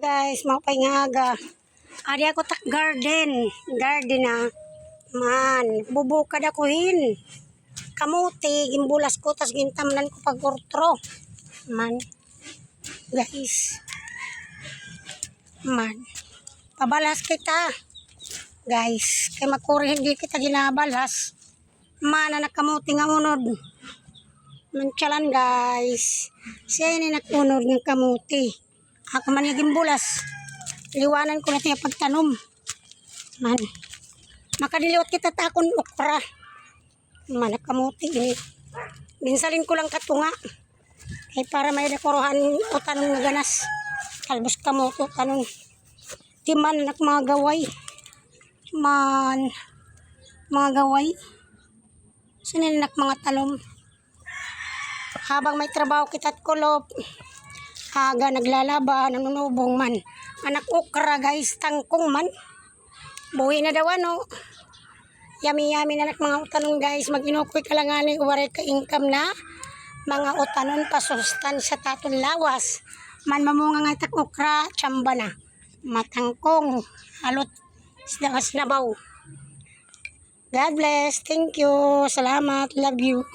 Guys, mapay nga aga. Adi ako tak garden na man bubukad ako hin kamuti gimbulas ko tas gintamnan ko pag ortro man guys man pabalas kita guys kay makuri hindi kita ginabalas man anak kamuti nga unod manchalan guys siya ini nakunod ng kamuti ako man yung gimbulas liwanan ko natin yung pagtanom man makadiliwat kita takon okra man nakamuti ini binsalin ko lang katunga kay para may dekorahan o tanong nga ganas kalbos kamoto tanong timan nak mga gaway man mga gaway sininak mga talom habang may trabaho kita't kulop aga naglalaba nanunubong man anak okra guys tangkong man buhi na daw ano yami na anak mga utanon guys mag-inukoy kalangani uwaray ka income na mga utanon pasustan sa taton lawas man mamunga nga itak okra tsamba na matangkong halot isda nabaw. God bless, thank you, salamat, love you.